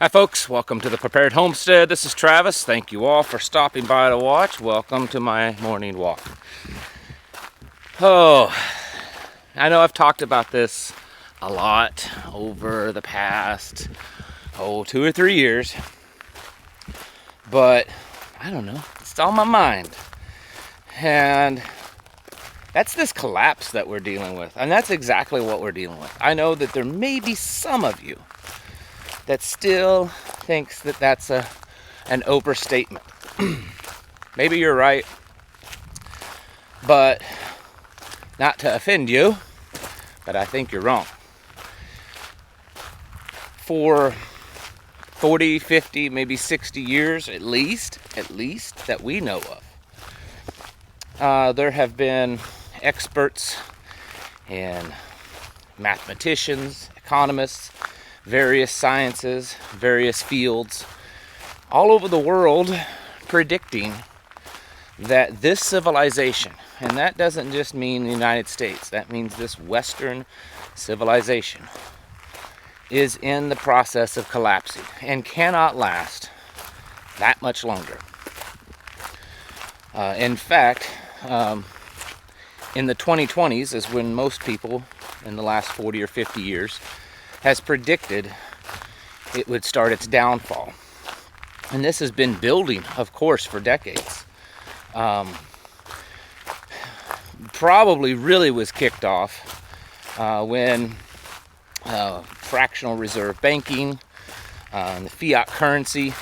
Hi folks, welcome to the Prepared Homestead. This is Travis. Thank you all for stopping by to watch. Welcome to my morning walk. Oh, I know I've talked about this a lot over the past 2 or 3 years, but I don't know, it's on my mind. And that's this collapse that we're dealing with, and that's exactly what we're dealing with. I know that there may be some of you that still thinks that that's an overstatement. Maybe you're right, but not to offend you, but I think you're wrong. For 40, 50, maybe 60 years at least that we know of, there have been experts and mathematicians, economists, various sciences, various fields, all over the world predicting that this civilization, and that doesn't just mean the United States, that means this Western civilization, is in the process of collapsing and cannot last that much longer. In fact, in the 2020s is when most people in the last 40 or 50 years has predicted it would start its downfall. And this has been building, of course, for decades. Probably really was kicked off when fractional reserve banking, the fiat currency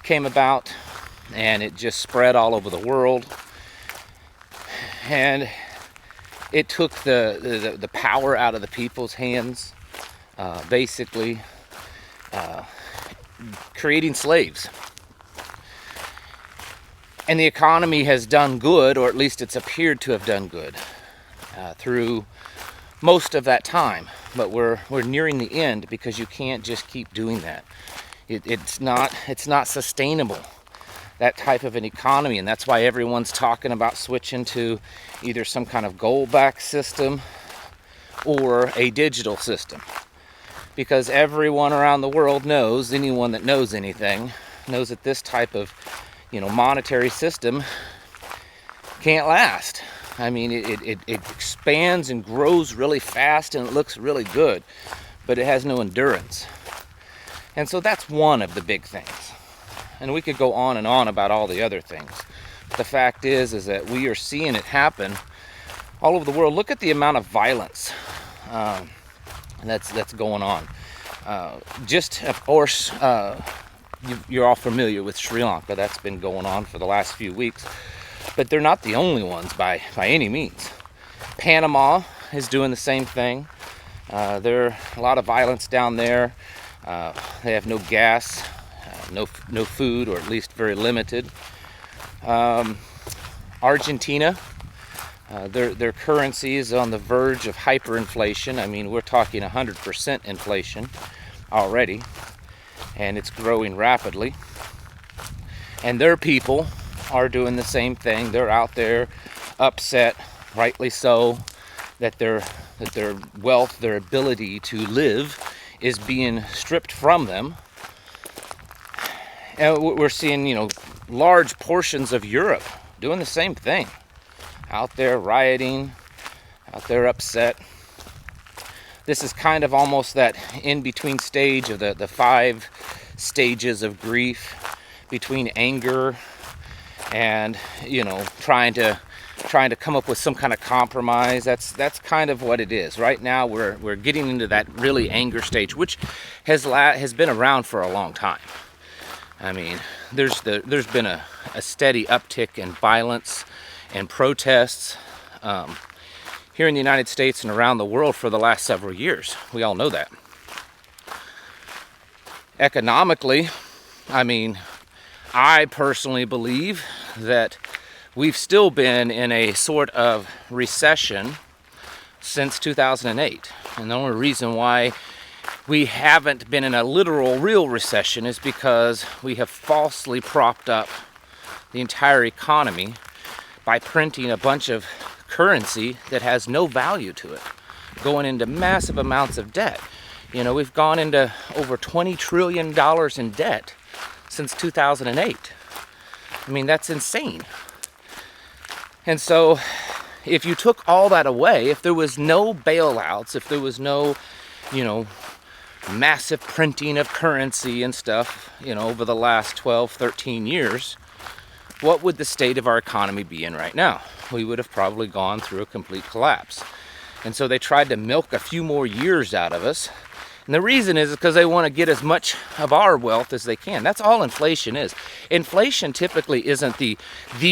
came about, and it just spread all over the world. And it took the power out of the people's hands. Basically creating slaves. And the economy has done good, or at least it's appeared to have done good through most of that time. But we're nearing the end, because you can't just keep doing that. It's not sustainable, that type of an economy, and that's why everyone's talking about switching to either some kind of gold-backed system or a digital system. Because everyone around the world knows, anyone that knows anything, knows that this type of, monetary system can't last. I mean, it expands and grows really fast, and it looks really good, but it has no endurance. And so that's one of the big things. And we could go on and on about all the other things. But the fact is that we are seeing it happen all over the world. Look at the amount of violence that's going on. Just, of course, you're all familiar with Sri Lanka. That's been going on for the last few weeks. But they're not the only ones by any means. Panama is doing the same thing. There's a lot of violence down there. They have no gas, no food, or at least very limited. Argentina. Their currency is on the verge of hyperinflation. I mean, we're talking 100% inflation already, and it's growing rapidly. And their people are doing the same thing. They're out there upset, rightly so, that their wealth, their ability to live, is being stripped from them. And we're seeing, large portions of Europe doing the same thing. Out there rioting, out there upset. This is kind of almost that in-between stage of the 5 stages of grief, between anger and, trying to come up with some kind of compromise. That's kind of what it is. Right now we're getting into that really anger stage, which has been around for a long time. I mean, there's been a steady uptick in violence and protests here in the United States and around the world for the last several years. We all know that. Economically, I mean, I personally believe that we've still been in a sort of recession since 2008. And the only reason why we haven't been in a literal, real recession is because we have falsely propped up the entire economy by printing a bunch of currency that has no value to it, going into massive amounts of debt. You know, we've gone into over $20 trillion in debt since 2008. I mean, that's insane. And so if you took all that away, if there was no bailouts, if there was no, you know, massive printing of currency and stuff, you know, over the last 12, 13 years, what would the state of our economy be in right now? We would have probably gone through a complete collapse. And so they tried to milk a few more years out of us. And the reason is because they want to get as much of our wealth as they can. That's all inflation is. Inflation typically isn't the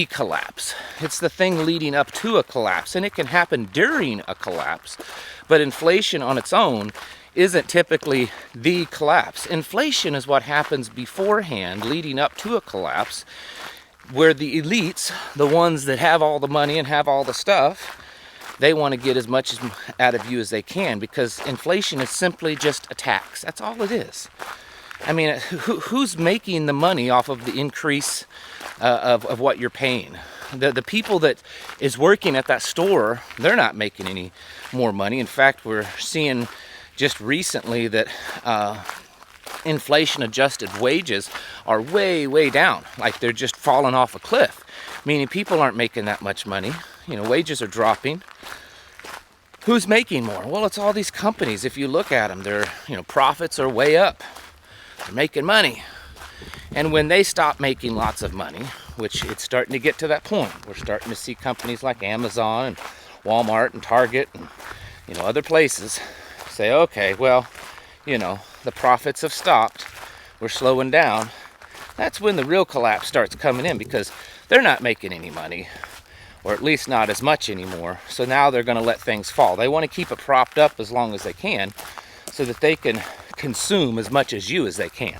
collapse. It's the thing leading up to a collapse. And it can happen during a collapse. But inflation on its own isn't typically the collapse. Inflation is what happens beforehand, leading up to a collapse, where the elites, the ones that have all the money and have all the stuff, they want to get as much out of you as they can, because inflation is simply just a tax. That's all it is. I mean, who's making the money off of the increase of what you're paying? The people that is working at that store, they're not making any more money. In fact, we're seeing just recently that inflation-adjusted wages are way, way down. Like they're just falling off a cliff. Meaning people aren't making that much money. You know, wages are dropping. Who's making more? Well, it's all these companies. If you look at them, their profits are way up. They're making money. And when they stop making lots of money, which it's starting to get to that point, we're starting to see companies like Amazon and Walmart and Target and other places say, okay, well, the profits have stopped. We're slowing down. That's when the real collapse starts coming in, because they're not making any money, or at least not as much anymore. So now they're going to let things fall. They want to keep it propped up as long as they can so that they can consume as much as you as they can.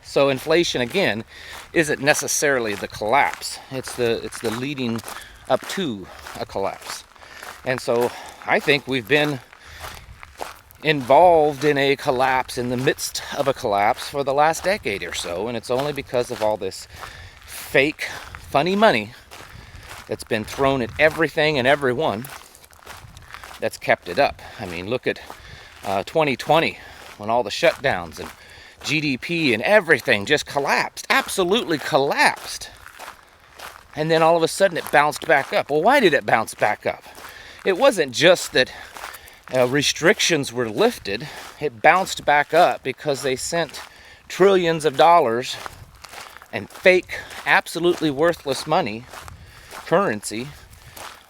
So inflation, again, isn't necessarily the collapse. It's the leading up to a collapse. And so I think we've been involved in a collapse, in the midst of a collapse, for the last decade or so, and it's only because of all this fake, funny money that's been thrown at everything and everyone that's kept it up. I mean, look at 2020, when all the shutdowns and GDP and everything just collapsed, absolutely collapsed. And then all of a sudden it bounced back up. Well, why did it bounce back up? It wasn't just that restrictions were lifted. It bounced back up because they sent trillions of dollars and fake, absolutely worthless money, currency,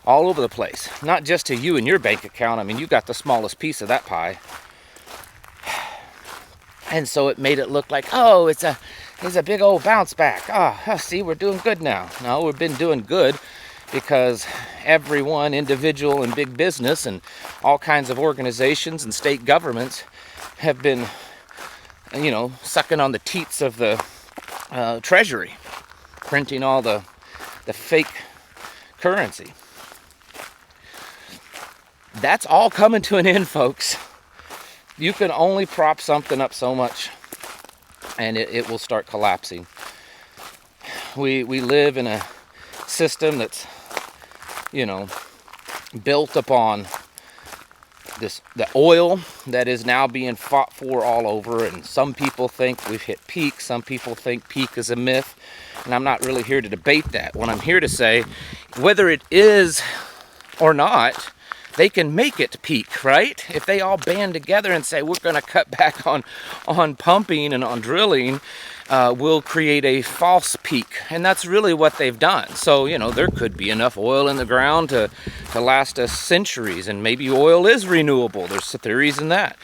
all over the place. Not just to you and your bank account. I mean, you got the smallest piece of that pie. And so it made it look like, oh, it's a big old bounce back. Oh, see, we're doing good now. No, we've been doing good because everyone, individual and big business and all kinds of organizations and state governments have been, sucking on the teats of the treasury, printing all the fake currency. That's all coming to an end, folks. You can only prop something up so much, and it will start collapsing. We live in a system that's, built upon the oil that is now being fought for all over, and some people think we've hit peak. Some people think peak is a myth, and I'm not really here to debate that. What I'm here to say, whether it is or not, they can make it peak, right? If they all band together and say, we're going to cut back on pumping and on drilling, we'll create a false peak. And that's really what they've done. So, there could be enough oil in the ground to last us centuries. And maybe oil is renewable. There's theories in that.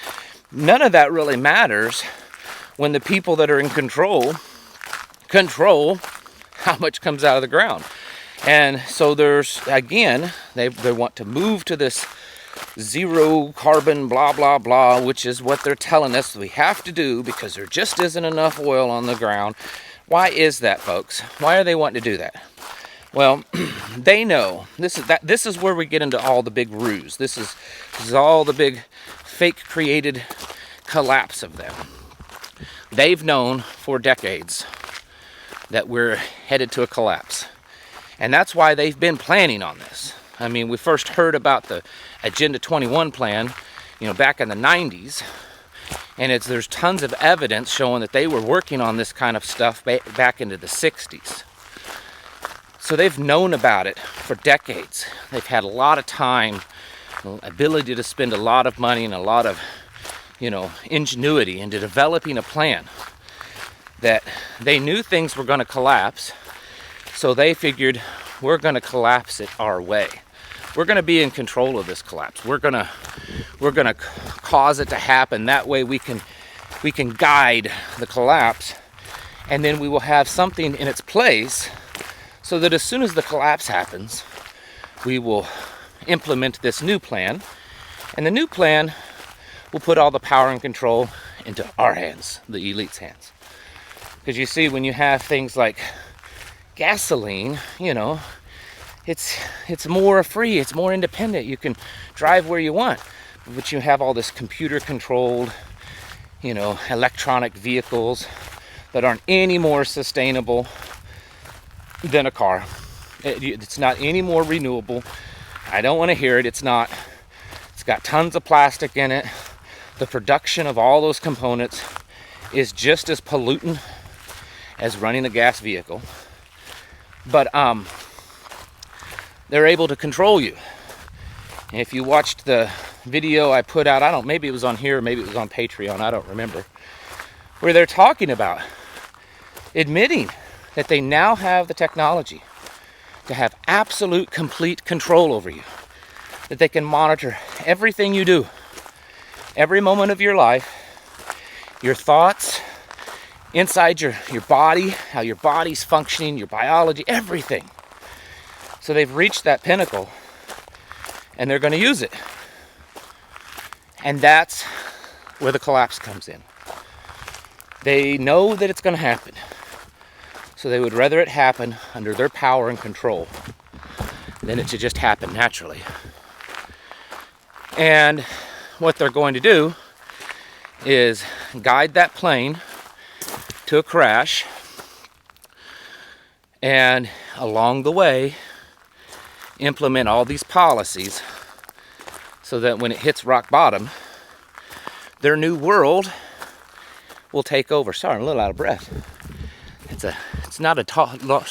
None of that really matters when the people that are in control how much comes out of the ground. And so there's, again, they want to move to this zero carbon blah, blah, blah, which is what they're telling us we have to do because there just isn't enough oil on the ground. Why is that, folks? Why are they wanting to do that? Well, they know. This is where we get into all the big ruse. This is all the big fake created collapse of them. They've known for decades that we're headed to a collapse. And that's why they've been planning on this. I mean, we first heard about the Agenda 21 plan back in the 90s. And there's tons of evidence showing that they were working on this kind of stuff back into the 60s. So they've known about it for decades. They've had a lot of time, ability to spend a lot of money and a lot of, ingenuity into developing a plan that they knew things were going to collapse. So they figured, we're going to collapse it our way. We're going to be in control of this collapse. We're going to cause it to happen. That way we can guide the collapse, and then we will have something in its place so that as soon as the collapse happens, we will implement this new plan, and the new plan will put all the power and control into our hands, the elite's hands. Because you see, when you have things like gasoline, it's more free, it's more independent. You can drive where you want, but you have all this computer controlled, electronic vehicles that aren't any more sustainable than a car. It's not any more renewable. I don't want to hear it. It's not. It's got tons of plastic in it. The production of all those components is just as pollutant as running a gas vehicle. But they're able to control you. And if you watched the video I put out, maybe it was on here, maybe it was on Patreon, I don't remember, where they're talking about admitting that they now have the technology to have absolute, complete control over you. That they can monitor everything you do, every moment of your life, your thoughts, inside your body, how your body's functioning, your biology, everything. So they've reached that pinnacle, and they're going to use it. And that's where the collapse comes in. They know that it's going to happen. So they would rather it happen under their power and control than it to just happen naturally. And what they're going to do is guide that plane to a crash, and along the way implement all these policies so that when it hits rock bottom, their new world will take over. Sorry, I'm a little out of breath. It's not a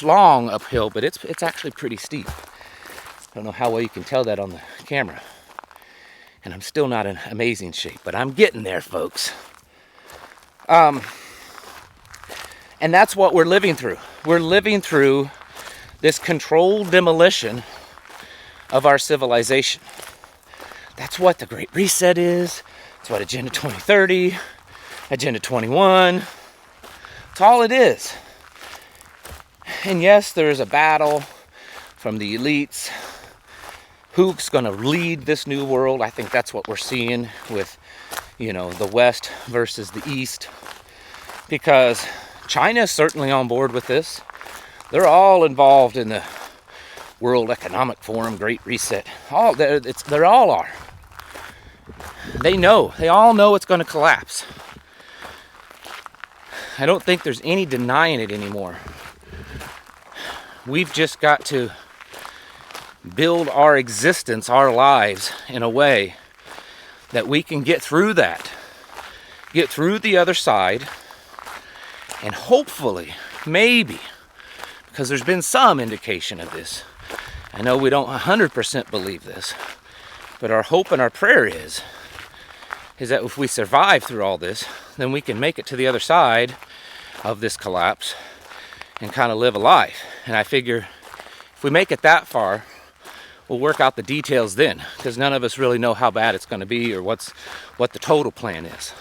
long uphill, but it's actually pretty steep. I don't know how well you can tell that on the camera. And I'm still not in amazing shape, but I'm getting there, folks. And that's what we're living through. We're living through this controlled demolition of our civilization. That's what the Great Reset is. That's what Agenda 2030, Agenda 21, it's all it is. And yes, there's a battle from the elites. Who's going to lead this new world? I think that's what we're seeing with, the West versus the East. Because China's certainly on board with this. They're all involved in the World Economic Forum, Great Reset. They all are. They know. They all know it's going to collapse. I don't think there's any denying it anymore. We've just got to build our existence, our lives, in a way that we can get through that. Get through the other side. And hopefully, maybe, because there's been some indication of this. I know we don't 100% believe this, but our hope and our prayer is that if we survive through all this, then we can make it to the other side of this collapse and kind of live a life. And I figure if we make it that far, we'll work out the details then, because none of us really know how bad it's going to be or what the total plan is.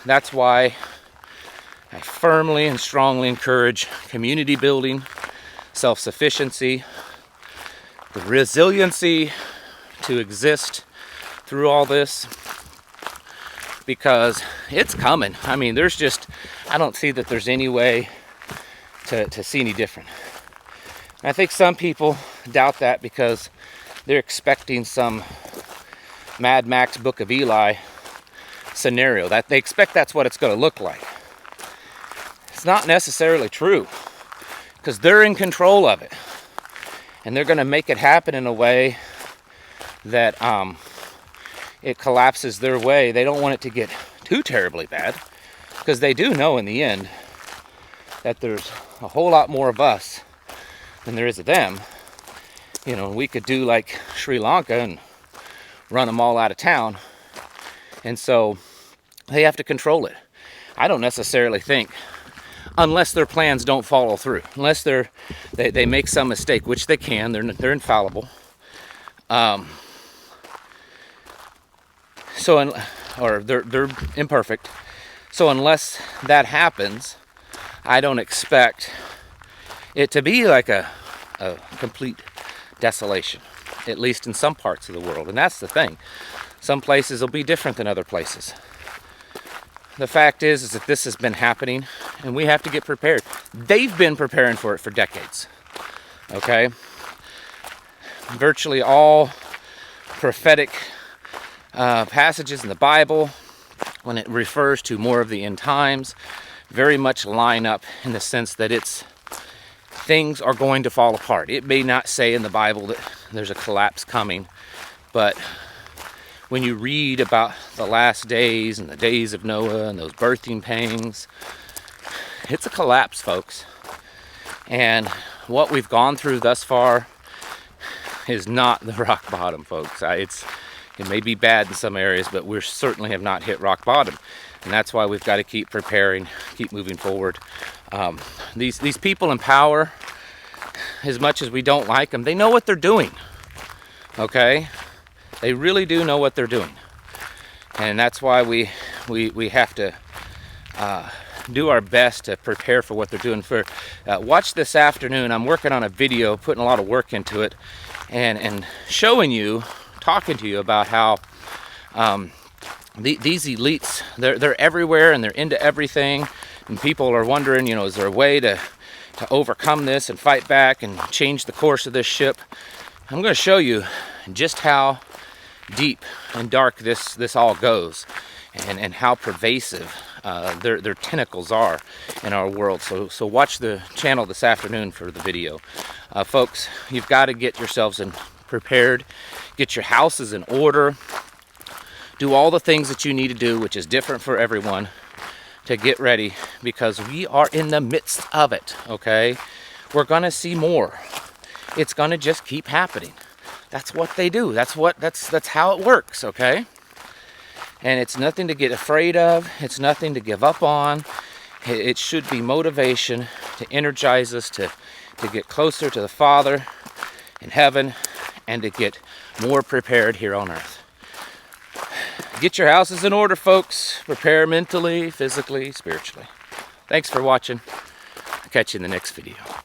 That's why I firmly and strongly encourage community building, self-sufficiency, the resiliency to exist through all this, because it's coming. I mean, I don't see that there's any way to see any different. And I think some people doubt that because they're expecting some Mad Max Book of Eli scenario, that they expect that's what it's going to look like. It's not necessarily true, because they're in control of it, and they're going to make it happen in a way that it collapses their way. They don't want it to get too terribly bad, because they do know in the end that there's a whole lot more of us than there is of them. You know, we could do like Sri Lanka and run them all out of town. And so they have to control it. I don't necessarily think, unless their plans don't follow through, unless they make some mistake, which they can, they're infallible. Or they're imperfect. So unless that happens, I don't expect it to be like a complete desolation, at least in some parts of the world. And that's the thing. Some places will be different than other places. The fact is that this has been happening, and we have to get prepared. They've been preparing for it for decades. Okay? Virtually all prophetic passages in the Bible, when it refers to more of the end times, very much line up in the sense that things are going to fall apart. It may not say in the Bible that there's a collapse coming, but when you read about the last days and the days of Noah and those birthing pangs, it's a collapse, folks. And what we've gone through thus far is not the rock bottom, folks. It may be bad in some areas, but we certainly have not hit rock bottom. And that's why we've got to keep preparing, keep moving forward. These people in power, as much as we don't like them, they know what they're doing. Okay? They really do know what they're doing. And that's why we have to do our best to prepare for what they're doing. Watch this afternoon. I'm working on a video, putting a lot of work into it, and showing you, talking to you about how these elites, they're everywhere and they're into everything, and people are wondering, you know, is there a way to overcome this and fight back and change the course of this ship? I'm going to show you just how deep and dark this all goes, and how pervasive their tentacles are in our world. So watch the channel this afternoon for the video. Folks, you've got to get yourselves prepared, get your houses in order, do all the things that you need to do, which is different for everyone, to get ready, because we are in the midst of it. Okay, we're gonna see more. It's gonna just keep happening. That's what they do. That's how it works. Okay, and it's nothing to get afraid of. It's nothing to give up on. It should be motivation to energize us to get closer to the Father in heaven, and to get more prepared here on earth. Get your houses in order, folks. Prepare mentally, physically, spiritually. Thanks for watching. I'll catch you in the next video.